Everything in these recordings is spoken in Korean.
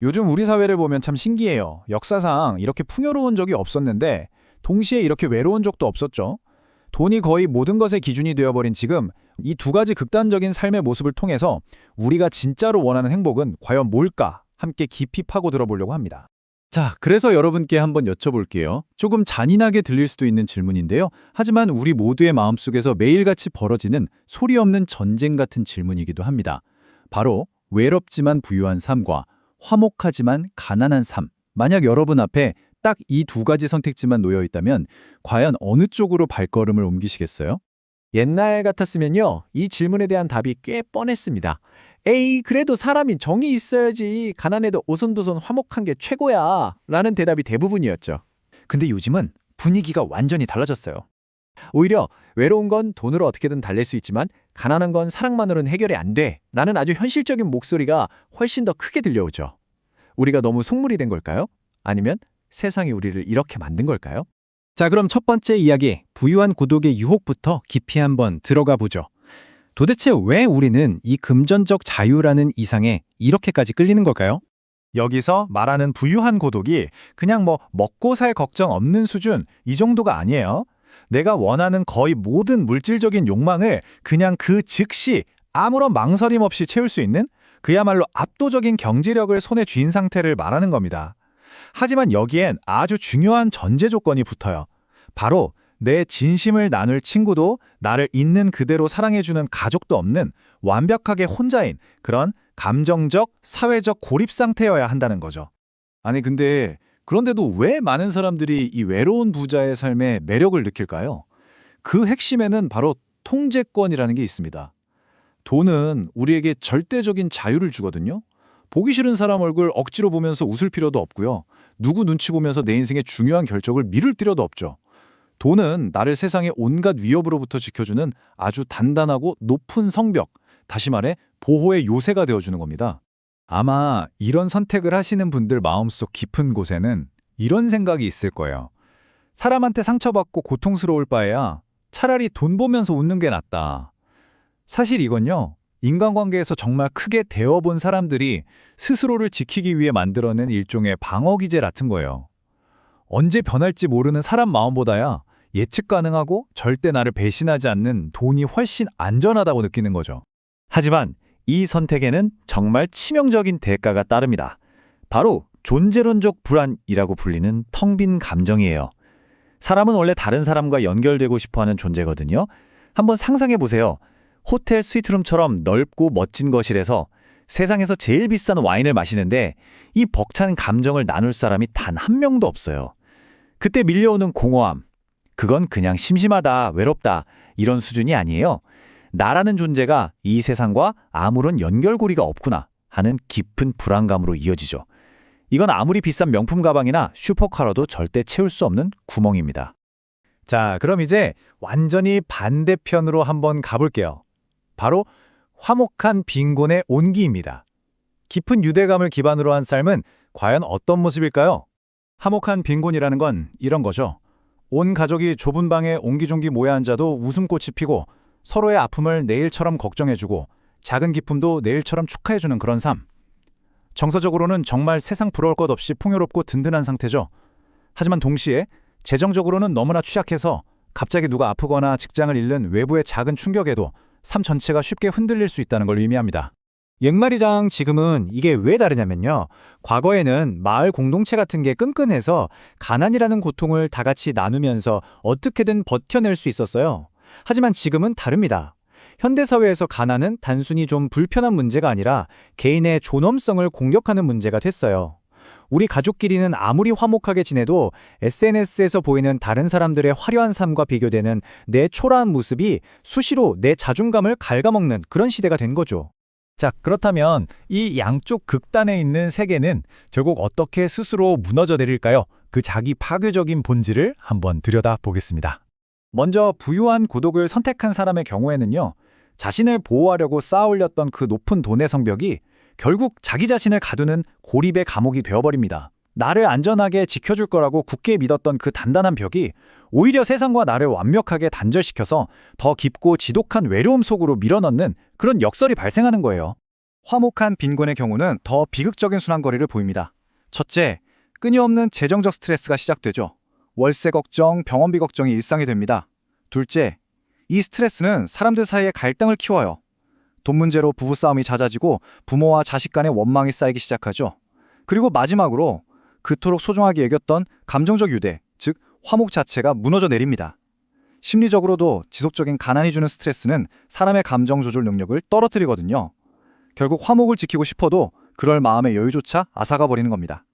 요즘 우리 사회를 보면 참 신기해요. 역사상 이렇게 풍요로운 적이 없었는데 동시에 이렇게 외로운 적도 없었죠. 돈이 거의 모든 것의 기준이 되어버린 지금 이 두 가지 극단적인 삶의 모습을 통해서 우리가 진짜로 원하는 행복은 과연 뭘까? 함께 깊이 파고 들어보려고 합니다. 자, 그래서 여러분께 한번 여쭤볼게요. 조금 잔인하게 들릴 수도 있는 질문인데요. 하지만 우리 모두의 마음속에서 매일같이 벌어지는 소리 없는 전쟁 같은 질문이기도 합니다. 바로 외롭지만 부유한 삶과 화목하지만 가난한 삶. 만약 여러분 앞에 딱 이 두 가지 선택지만 놓여 있다면 과연 어느 쪽으로 발걸음을 옮기시겠어요? 옛날 같았으면요, 이 질문에 대한 답이 꽤 뻔했습니다. 에이, 그래도 사람이 정이 있어야지. 가난해도 오손도손 화목한 게 최고야. 라는 대답이 대부분이었죠. 근데 요즘은 분위기가 완전히 달라졌어요. 오히려 외로운 건 돈으로 어떻게든 달랠 수 있지만 가난한 건 사랑만으로는 해결이 안 돼. 라는 아주 현실적인 목소리가 훨씬 더 크게 들려오죠. 우리가 너무 속물이 된 걸까요? 아니면 세상이 우리를 이렇게 만든 걸까요? 자, 그럼 첫 번째 이야기, 부유한 고독의 유혹부터 깊이 한번 들어가 보죠. 도대체 왜 우리는 이 금전적 자유라는 이상에 이렇게까지 끌리는 걸까요? 여기서 말하는 부유한 고독이 그냥 먹고 살 걱정 없는 수준 이 정도가 아니에요. 내가 원하는 거의 모든 물질적인 욕망을 그냥 그 즉시 아무런 망설임 없이 채울 수 있는 그야말로 압도적인 경제력을 손에 쥔 상태를 말하는 겁니다. 하지만 여기엔 아주 중요한 전제 조건이 붙어요. 바로 내 진심을 나눌 친구도 나를 있는 그대로 사랑해주는 가족도 없는 완벽하게 혼자인 그런 감정적, 사회적 고립 상태여야 한다는 거죠. 아니, 근데 그런데도 왜 많은 사람들이 이 외로운 부자의 삶에 매력을 느낄까요? 그 핵심에는 바로 통제권이라는 게 있습니다. 돈은 우리에게 절대적인 자유를 주거든요. 보기 싫은 사람 얼굴 억지로 보면서 웃을 필요도 없고요. 누구 눈치 보면서 내 인생의 중요한 결정을 미룰 필요도 없죠. 돈은 나를 세상의 온갖 위협으로부터 지켜주는 아주 단단하고 높은 성벽, 다시 말해 보호의 요새가 되어주는 겁니다. 아마 이런 선택을 하시는 분들 마음속 깊은 곳에는 이런 생각이 있을 거예요. 사람한테 상처받고 고통스러울 바에야 차라리 돈 보면서 웃는 게 낫다. 사실 이건요, 인간관계에서 정말 크게 데워본 사람들이 스스로를 지키기 위해 만들어낸 일종의 방어기제 같은 거예요. 언제 변할지 모르는 사람 마음보다야 예측 가능하고 절대 나를 배신하지 않는 돈이 훨씬 안전하다고 느끼는 거죠. 하지만 이 선택에는 정말 치명적인 대가가 따릅니다. 바로 존재론적 불안이라고 불리는 텅 빈 감정이에요. 사람은 원래 다른 사람과 연결되고 싶어하는 존재거든요. 한번 상상해 보세요. 호텔 스위트룸처럼 넓고 멋진 거실에서 세상에서 제일 비싼 와인을 마시는데 이 벅찬 감정을 나눌 사람이 단 한 명도 없어요. 그때 밀려오는 공허함, 그건 그냥 심심하다, 외롭다 이런 수준이 아니에요. 나라는 존재가 이 세상과 아무런 연결고리가 없구나 하는 깊은 불안감으로 이어지죠. 이건 아무리 비싼 명품 가방이나 슈퍼카로도 절대 채울 수 없는 구멍입니다. 자, 그럼 이제 완전히 반대편으로 한번 가볼게요. 바로 화목한 빈곤의 온기입니다. 깊은 유대감을 기반으로 한 삶은 과연 어떤 모습일까요? 화목한 빈곤이라는 건 이런 거죠. 온 가족이 좁은 방에 옹기종기 모여 앉아도 웃음꽃이 피고 서로의 아픔을 내일처럼 걱정해주고 작은 기쁨도 내일처럼 축하해주는 그런 삶. 정서적으로는 정말 세상 부러울 것 없이 풍요롭고 든든한 상태죠. 하지만 동시에 재정적으로는 너무나 취약해서 갑자기 누가 아프거나 직장을 잃는 외부의 작은 충격에도 삶 전체가 쉽게 흔들릴 수 있다는 걸 의미합니다. 옛말이랑 지금은 이게 왜 다르냐면요. 과거에는 마을 공동체 같은 게 끈끈해서 가난이라는 고통을 다 같이 나누면서 어떻게든 버텨낼 수 있었어요. 하지만 지금은 다릅니다. 현대사회에서 가난은 단순히 좀 불편한 문제가 아니라 개인의 존엄성을 공격하는 문제가 됐어요. 우리 가족끼리는 아무리 화목하게 지내도 SNS에서 보이는 다른 사람들의 화려한 삶과 비교되는 내 초라한 모습이 수시로 내 자존감을 갉아먹는 그런 시대가 된 거죠. 자, 그렇다면 이 양쪽 극단에 있는 세계는 결국 어떻게 스스로 무너져 내릴까요? 그 자기 파괴적인 본질을 한번 들여다보겠습니다. 먼저 부유한 고독을 선택한 사람의 경우에는요, 자신을 보호하려고 쌓아올렸던 그 높은 돈의 성벽이 결국 자기 자신을 가두는 고립의 감옥이 되어버립니다. 나를 안전하게 지켜줄 거라고 굳게 믿었던 그 단단한 벽이 오히려 세상과 나를 완벽하게 단절시켜서 더 깊고 지독한 외로움 속으로 밀어넣는 그런 역설이 발생하는 거예요. 화목한 빈곤의 경우는 더 비극적인 순환거리를 보입니다. 첫째, 끊임없는 재정적 스트레스가 시작되죠. 월세 걱정, 병원비 걱정이 일상이 됩니다. 둘째, 이 스트레스는 사람들 사이에 갈등을 키워요. 돈 문제로 부부싸움이 잦아지고 부모와 자식 간의 원망이 쌓이기 시작하죠. 그리고 마지막으로 그토록 소중하게 여겼던 감정적 유대, 즉 화목 자체가 무너져 내립니다. 심리적으로도 지속적인 가난이 주는 스트레스는 사람의 감정 조절 능력을 떨어뜨리거든요. 결국 화목을 지키고 싶어도 그럴 마음의 여유조차 앗아가 버리는 겁니다.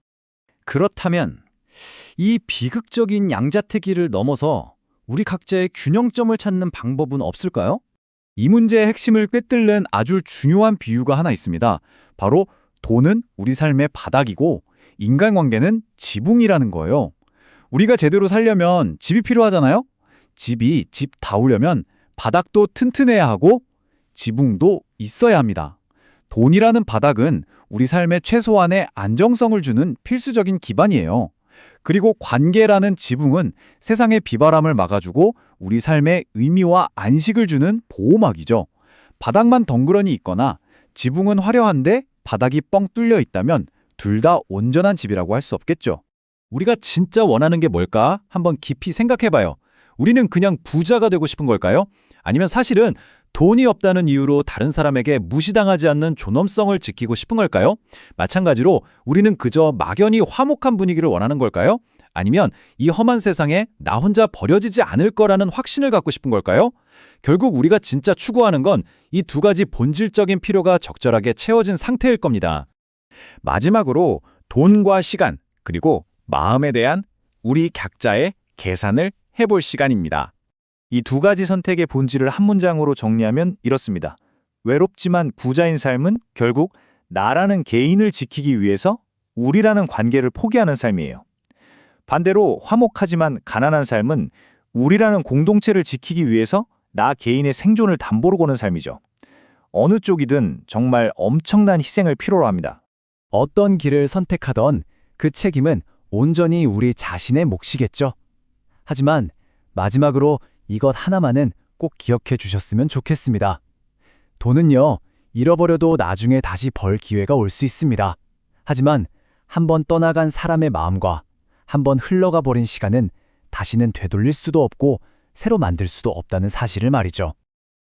그렇다면 이 비극적인 양자택일을 넘어서 우리 각자의 균형점을 찾는 방법은 없을까요? 이 문제의 핵심을 꿰뚫는 아주 중요한 비유가 하나 있습니다. 바로 돈은 우리 삶의 바닥이고 인간관계는 지붕이라는 거예요. 우리가 제대로 살려면 집이 필요하잖아요? 집이 집 다우려면 바닥도 튼튼해야 하고 지붕도 있어야 합니다. 돈이라는 바닥은 우리 삶의 최소한의 안정성을 주는 필수적인 기반이에요. 그리고 관계라는 지붕은 세상의 비바람을 막아주고 우리 삶에 의미와 안식을 주는 보호막이죠. 바닥만 덩그러니 있거나 지붕은 화려한데 바닥이 뻥 뚫려 있다면 둘 다 온전한 집이라고 할 수 없겠죠. 우리가 진짜 원하는 게 뭘까? 한번 깊이 생각해봐요. 우리는 그냥 부자가 되고 싶은 걸까요? 아니면 사실은 돈이 없다는 이유로 다른 사람에게 무시당하지 않는 존엄성을 지키고 싶은 걸까요? 마찬가지로 우리는 그저 막연히 화목한 분위기를 원하는 걸까요? 아니면 이 험한 세상에 나 혼자 버려지지 않을 거라는 확신을 갖고 싶은 걸까요? 결국 우리가 진짜 추구하는 건 이 두 가지 본질적인 필요가 적절하게 채워진 상태일 겁니다. 마지막으로 돈과 시간, 그리고 마음에 대한 우리 각자의 계산을 해볼 시간입니다. 이 두 가지 선택의 본질을 한 문장으로 정리하면 이렇습니다. 외롭지만 부자인 삶은 결국 나라는 개인을 지키기 위해서 우리라는 관계를 포기하는 삶이에요. 반대로 화목하지만 가난한 삶은 우리라는 공동체를 지키기 위해서 나 개인의 생존을 담보로 거는 삶이죠. 어느 쪽이든 정말 엄청난 희생을 필요로 합니다. 어떤 길을 선택하던 그 책임은 온전히 우리 자신의 몫이겠죠. 하지만 마지막으로 이것 하나만은 꼭 기억해 주셨으면 좋겠습니다. 돈은요, 잃어버려도 나중에 다시 벌 기회가 올 수 있습니다. 하지만 한번 떠나간 사람의 마음과 한번 흘러가 버린 시간은 다시는 되돌릴 수도 없고 새로 만들 수도 없다는 사실을 말이죠.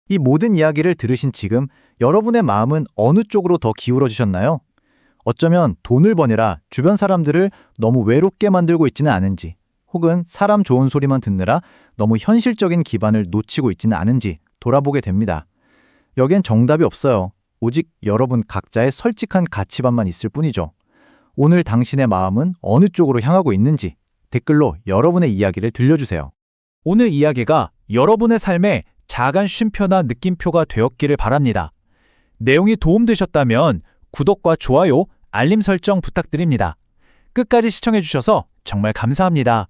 이 모든 이야기를 들으신 지금 여러분의 마음은 어느 쪽으로 더 기울어 주셨나요? 어쩌면 돈을 버느라 주변 사람들을 너무 외롭게 만들고 있지는 않은지, 혹은 사람 좋은 소리만 듣느라 너무 현실적인 기반을 놓치고 있지는 않은지 돌아보게 됩니다. 여기엔 정답이 없어요. 오직 여러분 각자의 솔직한 가치관만 있을 뿐이죠. 오늘 당신의 마음은 어느 쪽으로 향하고 있는지 댓글로 여러분의 이야기를 들려주세요. 오늘 이야기가 여러분의 삶에 작은 쉼표나 느낌표가 되었기를 바랍니다. 내용이 도움되셨다면 구독과 좋아요, 알림 설정 부탁드립니다. 끝까지 시청해주셔서 정말 감사합니다.